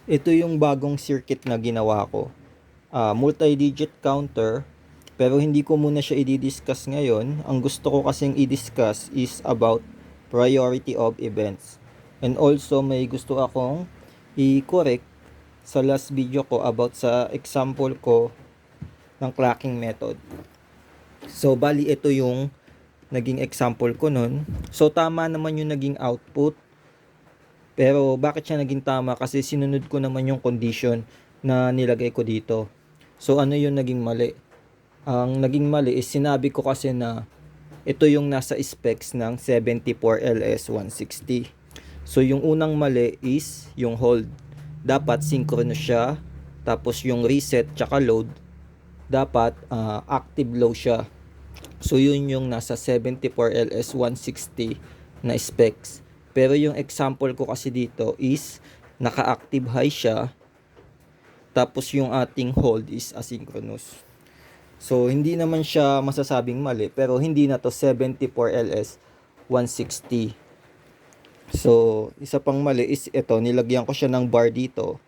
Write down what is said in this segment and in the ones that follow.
Ito yung bagong circuit na ginawa ko. Multi-digit counter, pero hindi ko muna siya i-discuss ngayon. Ang gusto ko kasing i-discuss is about priority of events. And also may gusto akong i-correct sa last video ko about sa example ko ng clocking method. So bali ito yung naging example ko nun. So tama naman yung naging output. Pero bakit siya naging tama? Kasi sinunod ko naman yung condition na nilagay ko dito. So ano yung naging mali? Ang naging mali is sinabi ko kasi na ito yung nasa specs ng 74LS160. So yung unang mali is yung hold. Dapat synchronous siya. Tapos yung reset tsaka load dapat active low siya. So yun yung nasa 74LS160 na specs. Pero yung example ko kasi dito is naka-active high siya. Tapos yung ating hold is asynchronous. So hindi naman siya masasabing mali, pero hindi na to 74LS 160. So isa pang mali is ito, nilagyan ko siya ng bar dito.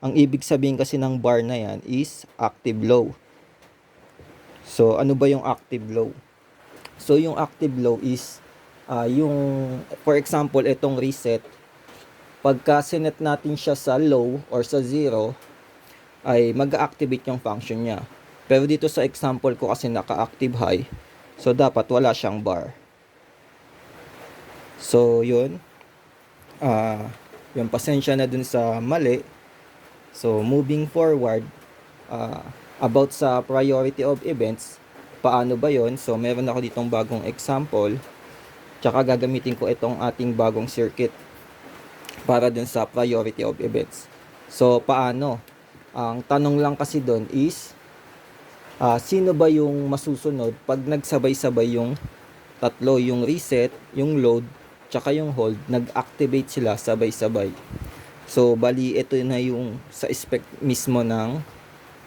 Ang ibig sabihin kasi ng bar na yan is active low. So ano ba yung active low? So yung active low is yung for example itong reset, pagka sinet natin siya sa low or sa zero ay mag-activate yung function niya. Pero dito sa example ko kasi naka-active high, so dapat wala siyang bar. So yun, yung pasensya na dun sa mali. So moving forward, about sa priority of events, paano ba yon? So meron ako ditong bagong example, tsaka gagamitin ko itong ating bagong circuit para dun sa priority of events. So paano? Ang tanong lang kasi doon is sino ba yung masusunod pag nagsabay-sabay yung tatlo, yung reset, yung load, tsaka yung hold, nag-activate sila sabay-sabay. So bali ito na yung sa spec mismo ng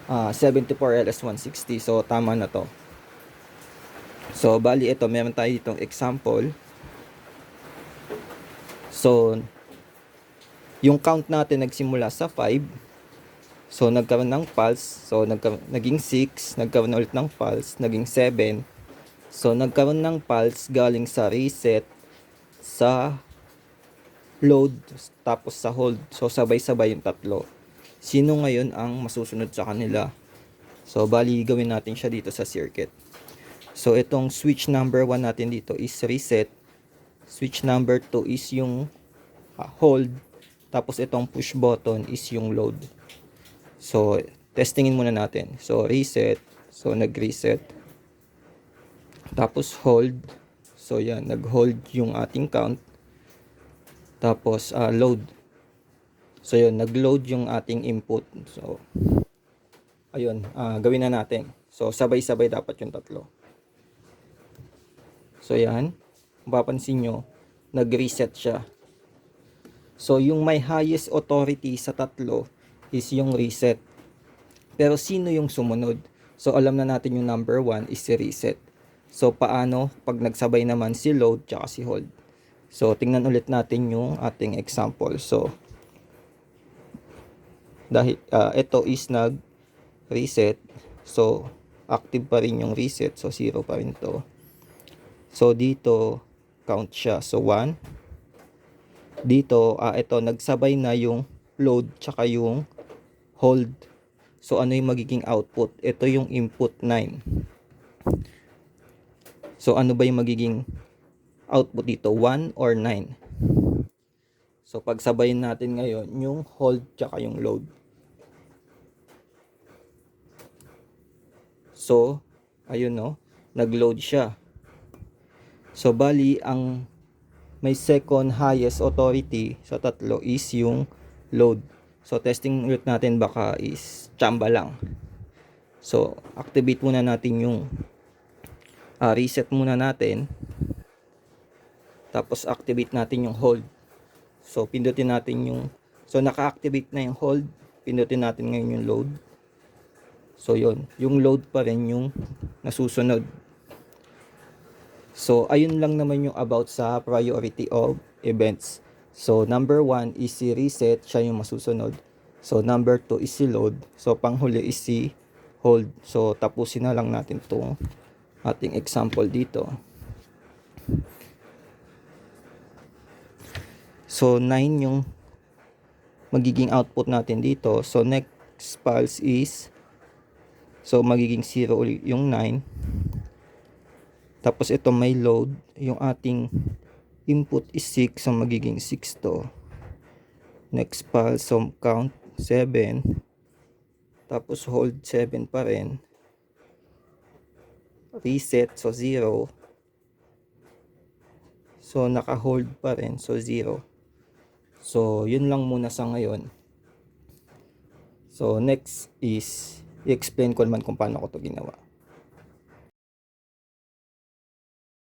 74LS160. So tama na to. So bali ito, meron tayo ditong example. So yung count natin nagsimula sa 5. So nagkaroon ng pulse, so naging 6, nagkaroon ulit ng pulse, naging 7. So nagkaroon ng pulse galing sa reset, sa load, tapos sa hold. So sabay-sabay yung tatlo. Sino ngayon ang masusunod sa kanila? So bali gawin natin siya dito sa circuit. So itong switch number 1 natin dito is reset. Switch number 2 is yung hold. Tapos itong push button is yung load. So, testingin muna natin. So, reset. So, nag-reset. Tapos, hold. So, yan. Nag-hold yung ating count. Tapos, load. So, yun. Nag-load yung ating input. So, ayun. Gawin na natin. So, sabay-sabay dapat yung tatlo. So, yan. Mapapansin nyo, nag-reset siya. So, yung may highest authority sa tatlo is yung reset. Pero sino yung sumunod? So alam na natin yung number 1 is si reset. So paano pag nagsabay naman si load tsaka si hold? So tingnan ulit natin yung ating example. So dahil ito is nag-reset. So active pa rin yung reset. So 0 pa rin to. So dito count siya. So 1. Dito ito nagsabay na yung load tsaka yung hold. So ano yung magiging output? Ito yung input 9. So ano ba yung magiging output dito? 1 or 9? So pagsabayin natin ngayon yung hold tsaka yung load. So ayun no, nag-load siya. So bali ang may second highest authority sa tatlo is yung load. So testing ulit natin, baka is tsamba lang. So activate muna natin yung reset muna natin. Tapos activate natin yung hold. So pindutin natin yung, so naka-activate na yung hold. Pindutin natin ngayon yung load. So yun, yung load pa rin yung nasusunod. So ayun lang naman yung about sa priority of events. So number 1 is si reset, siya yung masusunod. So number 2 is si load. So panghuli is si hold. So tapusin na lang natin tong ating example dito. So 9 yung magiging output natin dito. So next pulse is, so magiging 0 ulit yung 9. Tapos ito may load, yung ating input is 6, so magiging 6 to. Next pulse, so count 7. Tapos hold 7 pa rin. Reset, so 0. So naka-hold pa rin, so 0. So yun lang muna sa ngayon. So next is i-explain ko naman kung paano ko to ginawa.